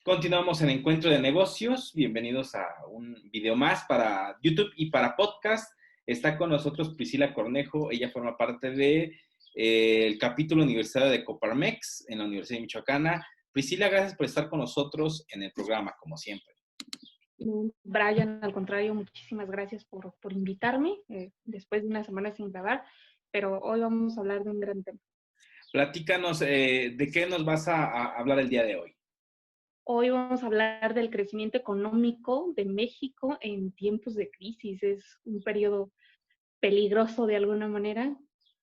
Continuamos en Encuentro de Negocios. Bienvenidos a un video más para YouTube y para podcast. Está con nosotros Priscila Cornejo. Ella forma parte de, el capítulo universitario de Coparmex en la Universidad de Michoacana. Priscila, gracias por estar con nosotros en el programa, como siempre. Brian, al contrario, muchísimas gracias por invitarme después de una semana sin grabar, pero hoy vamos a hablar de un gran tema. Platícanos, ¿de qué nos vas a hablar el día de hoy? Hoy vamos a hablar del crecimiento económico de México en tiempos de crisis. Es un periodo peligroso de alguna manera.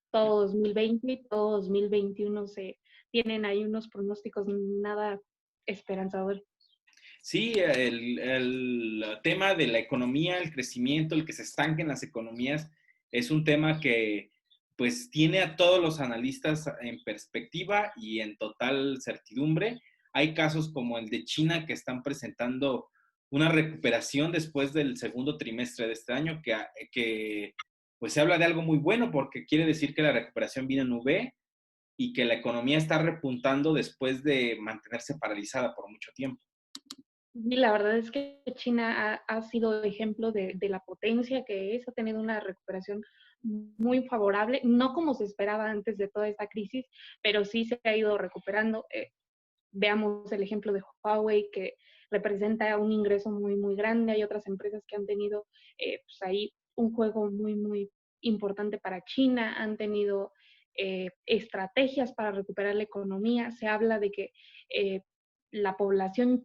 Todo 2020 y todo 2021 se tienen ahí unos pronósticos nada esperanzadores. Sí, el tema de la economía, el crecimiento, el que se estanquen las economías, es un tema que pues tiene a todos los analistas en perspectiva y en total certidumbre. Hay casos como el de China que están presentando una recuperación después del segundo trimestre de este año, que pues se habla de algo muy bueno porque quiere decir que la recuperación viene en V y que la economía está repuntando después de mantenerse paralizada por mucho tiempo. Y la verdad es que China ha sido ejemplo de la potencia que es, ha tenido una recuperación muy favorable, no como se esperaba antes de toda esta crisis, pero sí se ha ido recuperando. Veamos el ejemplo de Huawei, que representa un ingreso muy grande. Hay otras empresas que han tenido pues ahí un juego muy importante para China, han tenido estrategias para recuperar la economía. Se habla de que la población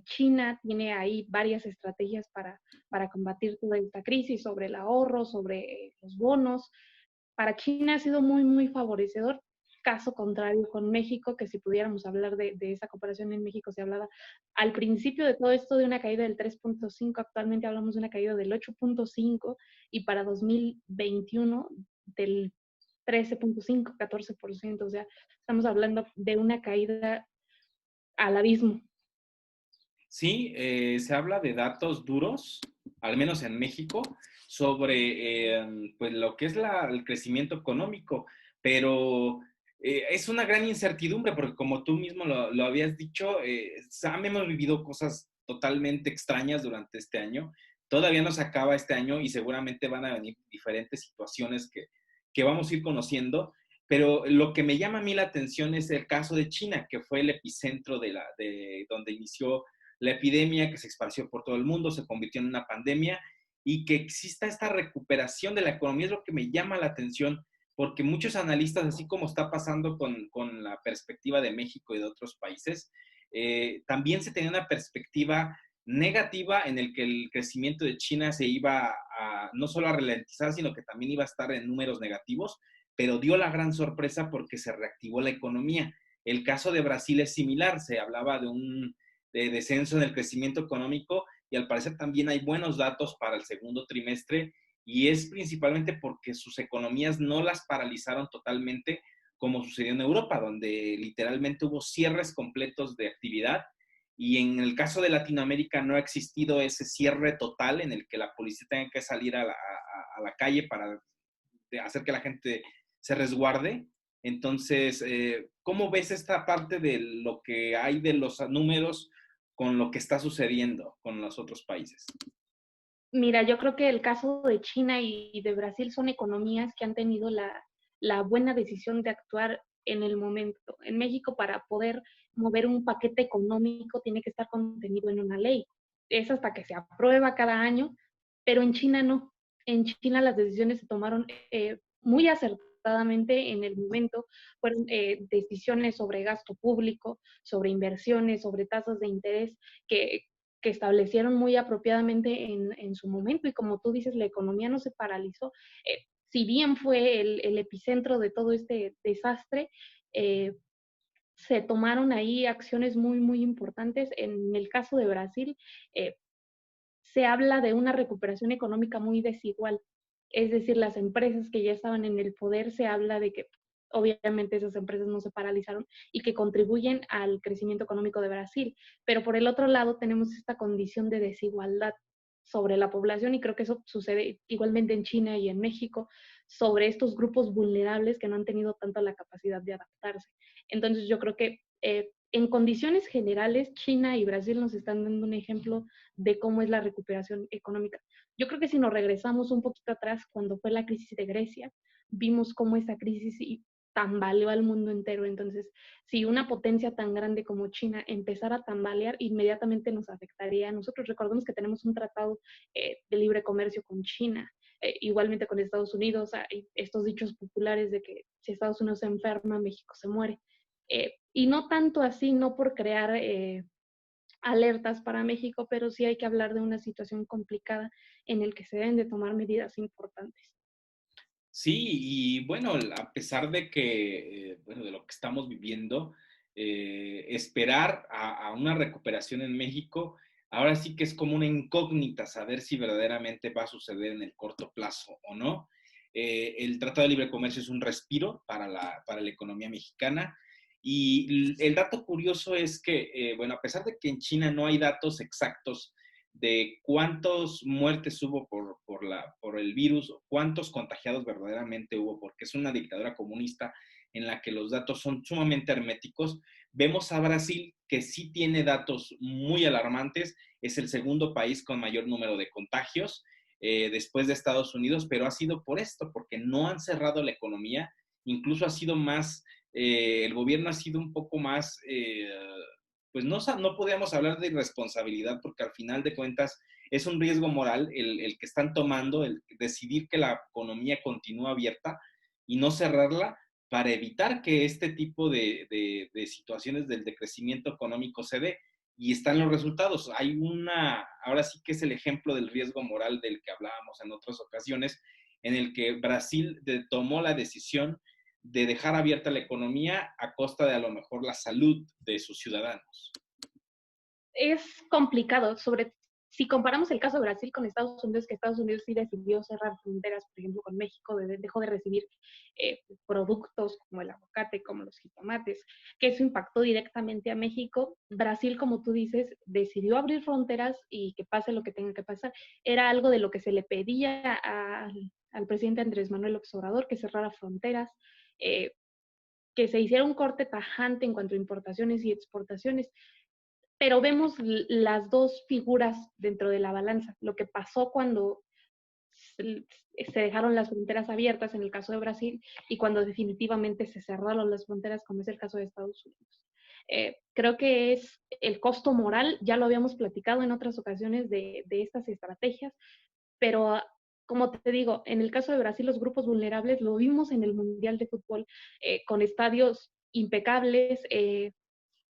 china tiene ahí varias estrategias para combatir toda esta crisis, sobre el ahorro, sobre los bonos. Para China ha sido muy favorecedor. Caso contrario con México, que si pudiéramos hablar de esa comparación en México, se hablaba al principio de todo esto de una caída del 3.5, actualmente hablamos de una caída del 8.5 y para 2021 del 13.5, 14%. O sea, estamos hablando de una caída al abismo. Sí, se habla de datos duros, al menos en México, sobre pues lo que es el crecimiento económico, pero es una gran incertidumbre porque como tú mismo lo habías dicho, hemos vivido cosas totalmente extrañas durante este año. Todavía no se acaba este año y seguramente van a venir diferentes situaciones que vamos a ir conociendo. Pero lo que me llama a mí la atención es el caso de China, que fue el epicentro de donde inició la epidemia que se esparció por todo el mundo, se convirtió en una pandemia y que exista esta recuperación de la economía es lo que me llama la atención, porque muchos analistas, así como está pasando con la perspectiva de México y de otros países, también se tenía una perspectiva negativa en el que el crecimiento de China se iba no solo a ralentizar, sino que también iba a estar en números negativos, pero dio la gran sorpresa porque se reactivó la economía. El caso de Brasil es similar, se hablaba de descenso en el crecimiento económico y al parecer también hay buenos datos para el segundo trimestre y es principalmente porque sus economías no las paralizaron totalmente como sucedió en Europa, donde literalmente hubo cierres completos de actividad y en el caso de Latinoamérica no ha existido ese cierre total en el que la policía tenga que salir a la calle para hacer que la gente se resguarde. Entonces, ¿cómo ves esta parte de lo que hay de los números con lo que está sucediendo con los otros países? Mira, yo creo que el caso de China y de Brasil son economías que han tenido la buena decisión de actuar en el momento. En México, para poder mover un paquete económico, tiene que estar contenido en una ley. Es hasta que se aprueba cada año, pero en China no. En China las decisiones se tomaron muy acertadamente en el momento. Fueron decisiones sobre gasto público, sobre inversiones, sobre tasas de interés que, que establecieron muy apropiadamente en su momento. Y como tú dices, la economía no se paralizó. Si bien fue el epicentro de todo este desastre, se tomaron ahí acciones muy importantes. En el caso de Brasil, se habla de una recuperación económica muy desigual. Es decir, las empresas que ya estaban en el poder, se habla de que obviamente esas empresas no se paralizaron y que contribuyen al crecimiento económico de Brasil. Pero por el otro lado tenemos esta condición de desigualdad sobre la población y creo que eso sucede igualmente en China y en México, sobre estos grupos vulnerables que no han tenido tanto la capacidad de adaptarse. Entonces yo creo que en condiciones generales, China y Brasil nos están dando un ejemplo de cómo es la recuperación económica. Yo creo que si nos regresamos un poquito atrás, cuando fue la crisis de Grecia, vimos cómo esa crisis tambaleó al mundo entero. Entonces, si una potencia tan grande como China empezara a tambalear, inmediatamente nos afectaría. Nosotros recordemos que tenemos un tratado de libre comercio con China, igualmente con Estados Unidos. Hay estos dichos populares de que si Estados Unidos se enferma, México se muere. Y no tanto así, no por crear alertas para México, pero sí hay que hablar de una situación complicada en el que se deben de tomar medidas importantes. Sí, y bueno, a pesar de que, bueno, de lo que estamos viviendo, esperar a una recuperación en México, ahora sí que es como una incógnita saber si verdaderamente va a suceder en el corto plazo o no. El Tratado de Libre Comercio es un respiro para la economía mexicana. Y el dato curioso es que, bueno, a pesar de que en China no hay datos exactos de cuántas muertes hubo por el virus, cuántos contagiados verdaderamente hubo, porque es una dictadura comunista en la que los datos son sumamente herméticos. Vemos a Brasil, que sí tiene datos muy alarmantes, es el segundo país con mayor número de contagios después de Estados Unidos, pero ha sido por esto, porque no han cerrado la economía, incluso ha sido más, el gobierno ha sido un poco más pues no podíamos hablar de irresponsabilidad porque al final de cuentas es un riesgo moral el que están tomando, el decidir que la economía continúa abierta y no cerrarla para evitar que este tipo de situaciones del decrecimiento económico se dé. Y están los resultados. Ahora sí que es el ejemplo del riesgo moral del que hablábamos en otras ocasiones, en el que Brasil tomó la decisión de dejar abierta la economía a costa de a lo mejor la salud de sus ciudadanos. Es complicado, si comparamos el caso de Brasil con Estados Unidos, que Estados Unidos sí decidió cerrar fronteras, por ejemplo, con México, dejó de recibir productos como el aguacate, como los jitomates, que eso impactó directamente a México. Brasil, como tú dices, decidió abrir fronteras y que pase lo que tenga que pasar. Era algo de lo que se le pedía al presidente Andrés Manuel López Obrador, que cerrara fronteras, que se hiciera un corte tajante en cuanto a importaciones y exportaciones, pero vemos las dos figuras dentro de la balanza. Lo que pasó cuando se dejaron las fronteras abiertas en el caso de Brasil y cuando definitivamente se cerraron las fronteras, como es el caso de Estados Unidos. Creo que es el costo moral, ya lo habíamos platicado en otras ocasiones de estas estrategias, pero como te digo, en el caso de Brasil, los grupos vulnerables lo vimos en el Mundial de Fútbol, con estadios impecables,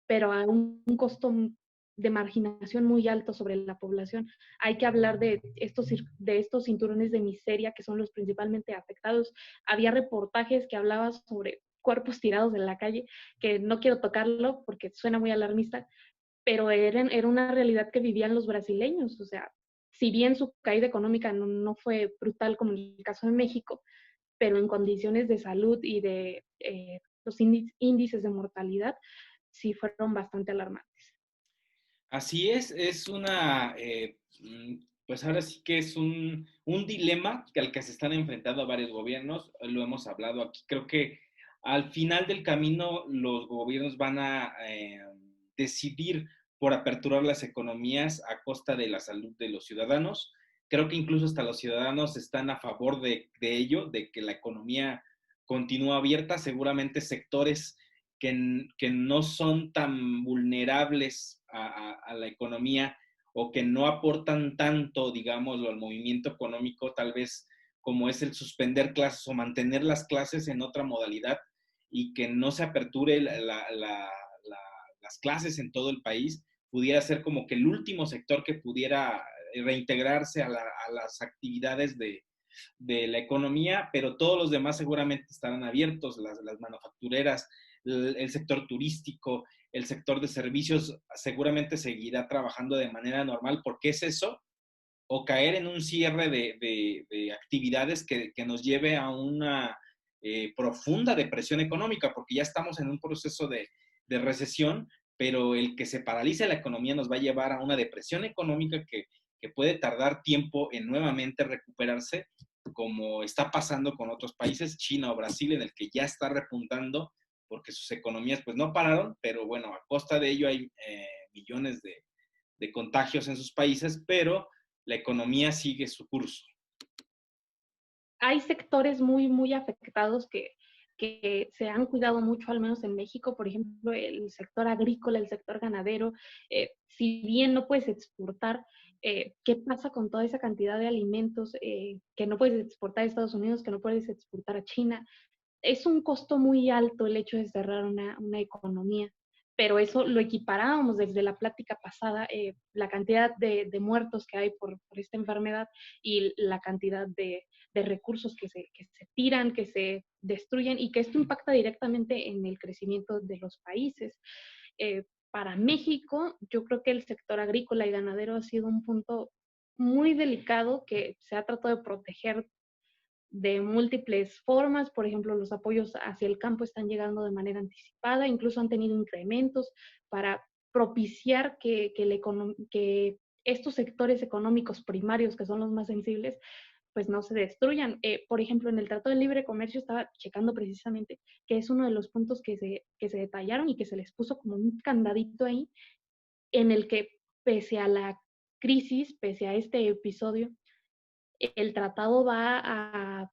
pero a un costo de marginación muy alto sobre la población. Hay que hablar de estos cinturones de miseria que son los principalmente afectados. Había reportajes que hablaban sobre cuerpos tirados en la calle, que no quiero tocarlo porque suena muy alarmista, pero era una realidad que vivían los brasileños. O sea, si bien su caída económica no fue brutal como en el caso de México, pero en condiciones de salud y de los índices de mortalidad, sí fueron bastante alarmantes. Así es pues ahora sí que es un dilema al que se están enfrentando varios gobiernos, lo hemos hablado aquí, creo que al final del camino los gobiernos van a decidir por aperturar las economías a costa de la salud de los ciudadanos. Creo que incluso hasta los ciudadanos están a favor de ello, de que la economía continúe abierta, seguramente sectores que no son tan vulnerables a la economía o que no aportan tanto, digámoslo, al movimiento económico, tal vez como es el suspender clases o mantener las clases en otra modalidad y que no se aperture las clases en todo el país, pudiera ser como que el último sector que pudiera reintegrarse a las actividades de la economía, pero todos los demás seguramente estarán abiertos, las manufactureras, el sector turístico, el sector de servicios seguramente seguirá trabajando de manera normal, porque es eso, o caer en un cierre de actividades que nos lleve a una profunda depresión económica, porque ya estamos en un proceso de recesión, pero el que se paralice la economía nos va a llevar a una depresión económica que puede tardar tiempo en nuevamente recuperarse, como está pasando con otros países, China o Brasil, en el que ya está repuntando porque sus economías pues no pararon, pero bueno, a costa de ello hay millones de contagios en sus países, pero la economía sigue su curso. Hay sectores muy afectados que se han cuidado mucho, al menos en México, por ejemplo, el sector agrícola, el sector ganadero. Si bien no puedes exportar, ¿qué pasa con toda esa cantidad de alimentos que no puedes exportar a Estados Unidos, que no puedes exportar a China? Es un costo muy alto el hecho de cerrar una economía, pero eso lo equiparábamos desde la plática pasada, la cantidad de muertos que hay por esta enfermedad y la cantidad de recursos que se tiran, que se destruyen y que esto impacta directamente en el crecimiento de los países. Para México, yo creo que el sector agrícola y ganadero ha sido un punto muy delicado que se ha tratado de proteger de múltiples formas. Por ejemplo, los apoyos hacia el campo están llegando de manera anticipada, incluso han tenido incrementos para propiciar que estos sectores económicos primarios, que son los más sensibles, pues no se destruyan. Por ejemplo, en el Tratado de Libre Comercio estaba checando precisamente que es uno de los puntos que se detallaron y que se les puso como un candadito ahí, en el que pese a la crisis, pese a este episodio, el tratado va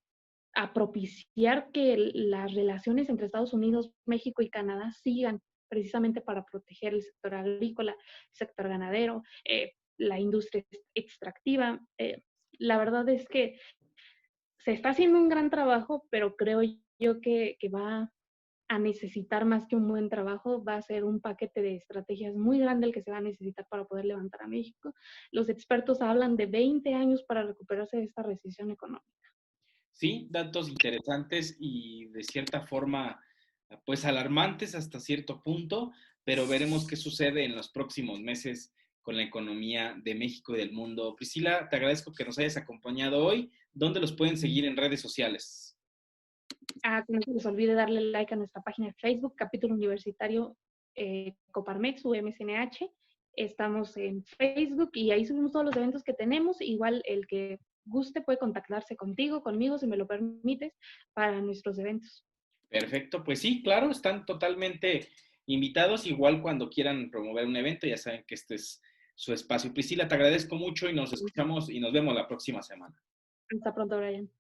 a propiciar que las relaciones entre Estados Unidos, México y Canadá sigan precisamente para proteger el sector agrícola, el sector ganadero, la industria extractiva. La verdad es que se está haciendo un gran trabajo, pero creo yo que va a necesitar más que un buen trabajo, va a ser un paquete de estrategias muy grande el que se va a necesitar para poder levantar a México. Los expertos hablan de 20 años para recuperarse de esta recesión económica. Sí, datos interesantes y de cierta forma, pues alarmantes hasta cierto punto, pero veremos qué sucede en los próximos meses con la economía de México y del mundo. Priscila, te agradezco que nos hayas acompañado hoy. ¿Dónde los pueden seguir en redes sociales? Que no se les olvide darle like a nuestra página de Facebook, Capítulo Universitario Coparmex, UMCNH. Estamos en Facebook y ahí subimos todos los eventos que tenemos. Igual el que guste puede contactarse contigo, conmigo, si me lo permites, para nuestros eventos. Perfecto, pues sí, claro, están totalmente invitados. Igual cuando quieran promover un evento, ya saben que este es su espacio. Priscila, te agradezco mucho y nos escuchamos y nos vemos la próxima semana. Hasta pronto, Brian.